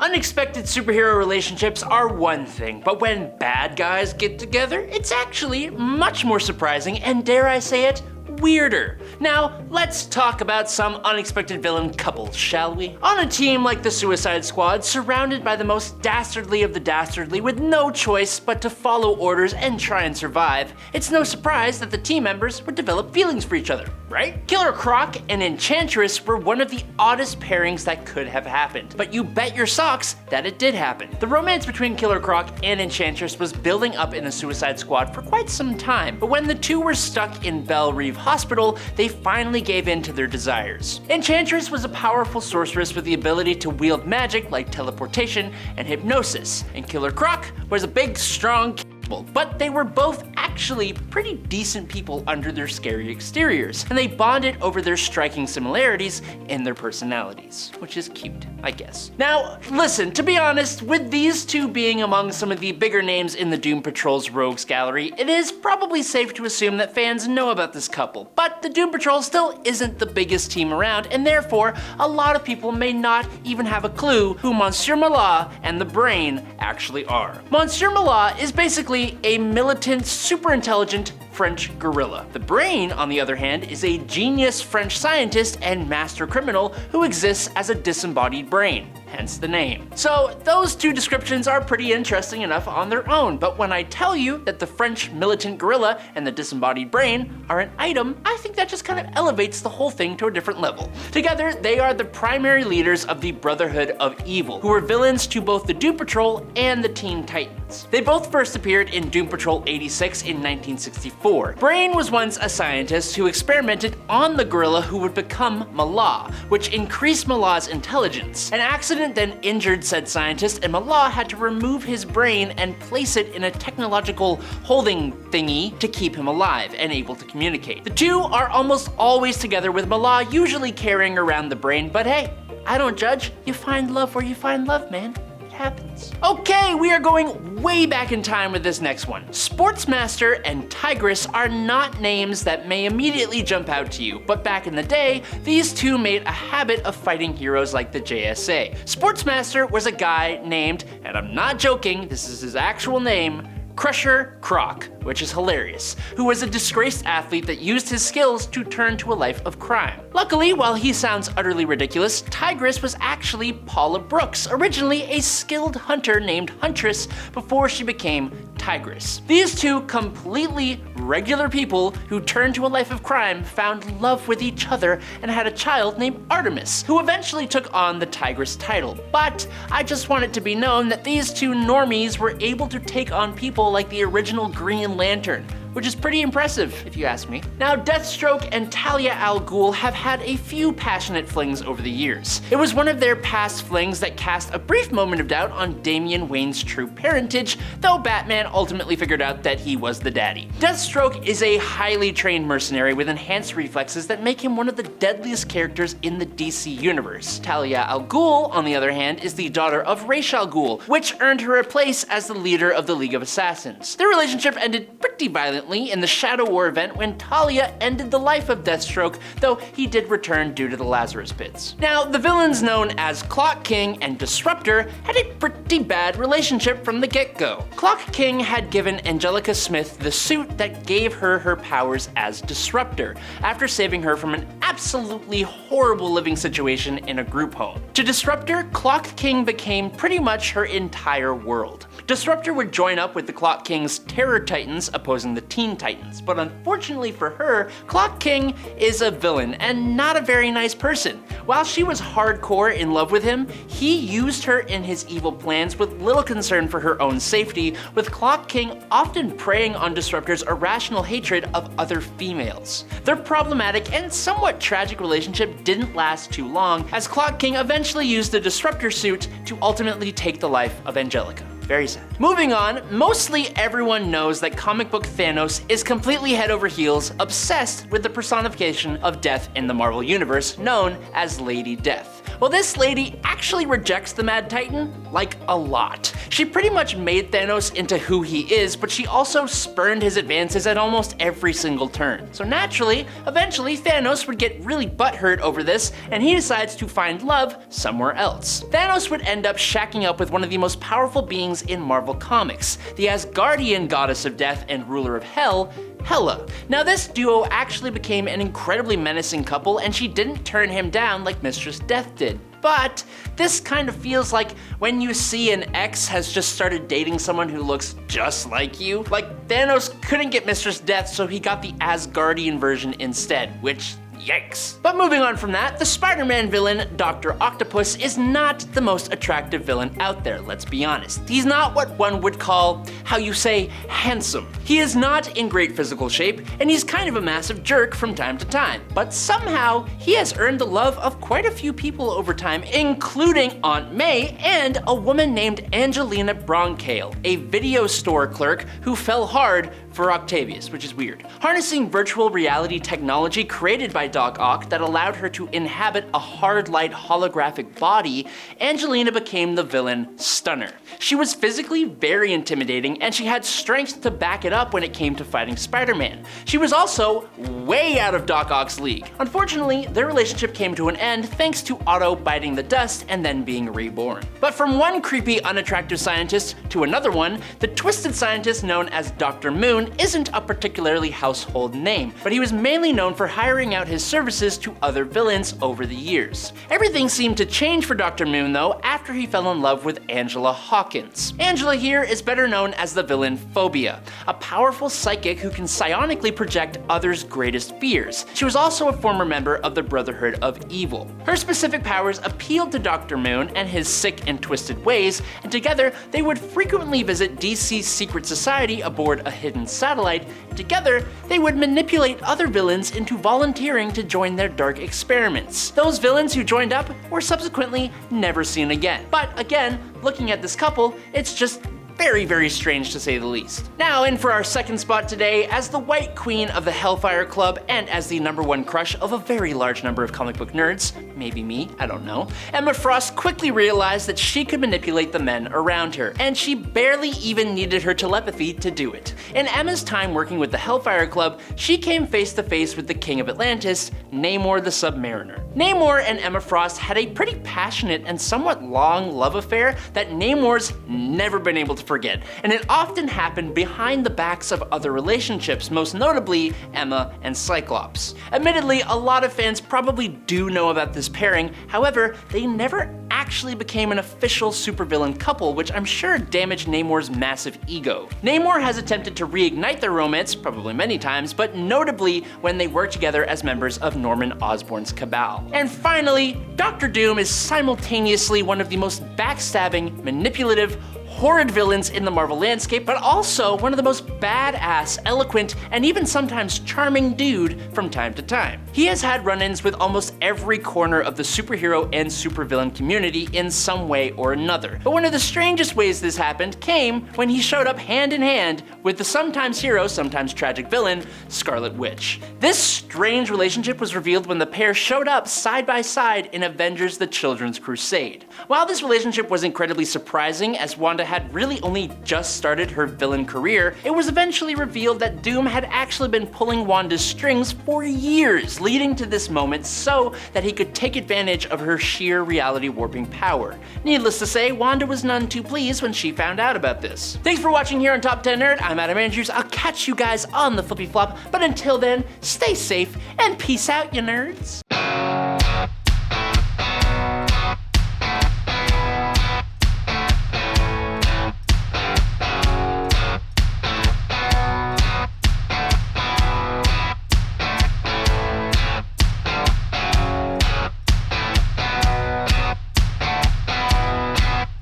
Unexpected superhero relationships are one thing, but when bad guys get together, it's actually much more surprising and, dare I say it, weirder. Now, let's talk about some unexpected villain couples, shall we? On a team like the Suicide Squad, surrounded by the most dastardly of the dastardly with no choice but to follow orders and try and survive, it's no surprise that the team members would develop feelings for each other, right? Killer Croc and Enchantress were one of the oddest pairings that could have happened, but you bet your socks that it did happen. The romance between Killer Croc and Enchantress was building up in the Suicide Squad for quite some time, but when the two were stuck in Belle Reve Hospital, they finally gave in to their desires. Enchantress was a powerful sorceress with the ability to wield magic like teleportation and hypnosis, and Killer Croc was a big, strong, but they were both actually pretty decent people under their scary exteriors, and they bonded over their striking similarities in their personalities, which is cute, I guess. Now, listen, to be honest, with these two being among some of the bigger names in the Doom Patrol's rogues gallery, it is probably safe to assume that fans know about this couple, but the Doom Patrol still isn't the biggest team around, and therefore, a lot of people may not even have a clue who Mon Mala and the Brain actually are. Mon Mala is basically a militant, super intelligent French gorilla. The Brain, on the other hand, is a genius French scientist and master criminal who exists as a disembodied brain, hence the name. So those two descriptions are pretty interesting enough on their own, but when I tell you that the French militant gorilla and the disembodied brain are an item, I think that just kind of elevates the whole thing to a different level. Together, they are the primary leaders of the Brotherhood of Evil, who were villains to both the Doom Patrol and the Teen Titans. They both first appeared in Doom Patrol 86 in 1964. Brain was once a scientist who experimented on the gorilla who would become Mala, which increased Mala's intelligence. An accident then injured said scientist, and Mala had to remove his brain and place it in a technological holding thingy to keep him alive and able to communicate. The two are almost always together, with Mala usually carrying around the brain, but hey, I don't judge. You find love where you find love, man. Happens. Okay, we are going way back in time with this next one. Sportsmaster and Tigress are not names that may immediately jump out to you, but back in the day, these two made a habit of fighting heroes like the JSA. Sportsmaster was a guy named, and I'm not joking, this is his actual name, Crusher Croc, which is hilarious, who was a disgraced athlete that used his skills to turn to a life of crime. Luckily, while he sounds utterly ridiculous, Tigress was actually Paula Brooks, originally a skilled hunter named Huntress before she became Tigress. These two completely regular people who turned to a life of crime found love with each other and had a child named Artemis, who eventually took on the Tigress title. But I just want it to be known that these two normies were able to take on people like the original Green Lantern, which is pretty impressive, if you ask me. Now, Deathstroke and Talia al Ghul have had a few passionate flings over the years. It was one of their past flings that cast a brief moment of doubt on Damian Wayne's true parentage, though Batman ultimately figured out that he was the daddy. Deathstroke is a highly trained mercenary with enhanced reflexes that make him one of the deadliest characters in the DC universe. Talia al Ghul, on the other hand, is the daughter of Ra's al Ghul, which earned her a place as the leader of the League of Assassins. Their relationship ended pretty violently in the Shadow War event when Talia ended the life of Deathstroke, though he did return due to the Lazarus Pits. Now, the villains known as Clock King and Disruptor had a pretty bad relationship from the get-go. Clock King had given Angelica Smith the suit that gave her her powers as Disruptor, after saving her from an absolutely horrible living situation in a group home. To Disruptor, Clock King became pretty much her entire world. Disruptor would join up with the Clock King's Terror Titans opposing the Teen Titans, but unfortunately for her, Clock King is a villain and not a very nice person. While she was hardcore in love with him, he used her in his evil plans with little concern for her own safety, with Clock King often preying on Disruptor's irrational hatred of other females. Their problematic and somewhat tragic relationship didn't last too long, as Clock King eventually used the Disruptor suit to ultimately take the life of Angelica. Very sad. Moving on, mostly everyone knows that comic book Thanos is completely head over heels obsessed with the personification of death in the Marvel Universe, known as Lady Death. Well, this lady actually rejects the Mad Titan like a lot. She pretty much made Thanos into who he is, but she also spurned his advances at almost every single turn. So naturally, eventually Thanos would get really butthurt over this, and he decides to find love somewhere else. Thanos would end up shacking up with one of the most powerful beings in Marvel Comics, the Asgardian goddess of death and ruler of hell, Hela. Now this duo actually became an incredibly menacing couple, and she didn't turn him down like Mistress Death did. But this kind of feels like when you see an ex has just started dating someone who looks just like you. Like, Thanos couldn't get Mistress Death, so he got the Asgardian version instead, which yikes. But moving on from that, the Spider-Man villain, Dr. Octopus, is not the most attractive villain out there, let's be honest. He's not what one would call, how you say, handsome. He is not in great physical shape, and he's kind of a massive jerk from time to time. But somehow, he has earned the love of quite a few people over time, including Aunt May and a woman named Angelina Broncale, a video store clerk who fell hard for Octavius, which is weird. Harnessing virtual reality technology created by Doc Ock that allowed her to inhabit a hard light holographic body, Angelina became the villain Stunner. She was physically very intimidating, and she had strength to back it up when it came to fighting Spider-Man. She was also way out of Doc Ock's league. Unfortunately, their relationship came to an end thanks to Otto biting the dust and then being reborn. But from one creepy, unattractive scientist to another one, the twisted scientist known as Dr. Moon isn't a particularly household name, but he was mainly known for hiring out his services to other villains over the years. Everything seemed to change for Dr. Moon though after he fell in love with Angela Hawkins. Angela here is better known as the villain Phobia, a powerful psychic who can psionically project others' greatest fears. She was also a former member of the Brotherhood of Evil. Her specific powers appealed to Dr. Moon and his sick and twisted ways, and together they would frequently visit DC's secret society aboard a hidden satellite, and together they would manipulate other villains into volunteering to join their dark experiments. Those villains who joined up were subsequently never seen again. But again, looking at this couple, it's just very, very strange to say the least. Now in for our second spot today, as the White Queen of the Hellfire Club and as the #1 crush of a very large number of comic book nerds, maybe me, I don't know, Emma Frost quickly realized that she could manipulate the men around her, and she barely even needed her telepathy to do it. In Emma's time working with the Hellfire Club, she came face to face with the King of Atlantis, Neymar the Submariner. Neymar and Emma Frost had a pretty passionate and somewhat long love affair that Neymar's never been able to forget, and it often happened behind the backs of other relationships, most notably Emma and Cyclops. Admittedly, a lot of fans probably do know about this pairing, however, they never actually became an official supervillain couple, which I'm sure damaged Neymar's massive ego. Neymar has attempted to reignite their romance, probably many times, but notably when they worked together as members of Norman Osborn's Cabal. And finally, Doctor Doom is simultaneously one of the most backstabbing, manipulative, horrid villains in the Marvel landscape, but also one of the most badass, eloquent, and even sometimes charming dude from time to time. He has had run-ins with almost every corner of the superhero and supervillain community in some way or another. But one of the strangest ways this happened came when he showed up hand in hand with the sometimes hero, sometimes tragic villain, Scarlet Witch. This strange relationship was revealed when the pair showed up side by side in Avengers: The Children's Crusade. While this relationship was incredibly surprising, as Wanda had really only just started her villain career, it was eventually revealed that Doom had actually been pulling Wanda's strings for years, leading to this moment so that he could take advantage of her sheer reality warping power. Needless to say, Wanda was none too pleased when she found out about this. Thanks for watching here on Top 10 Nerd. I'm Adam Andrews. I'll catch you guys on the flippy flop, but until then, stay safe and peace out, you nerds.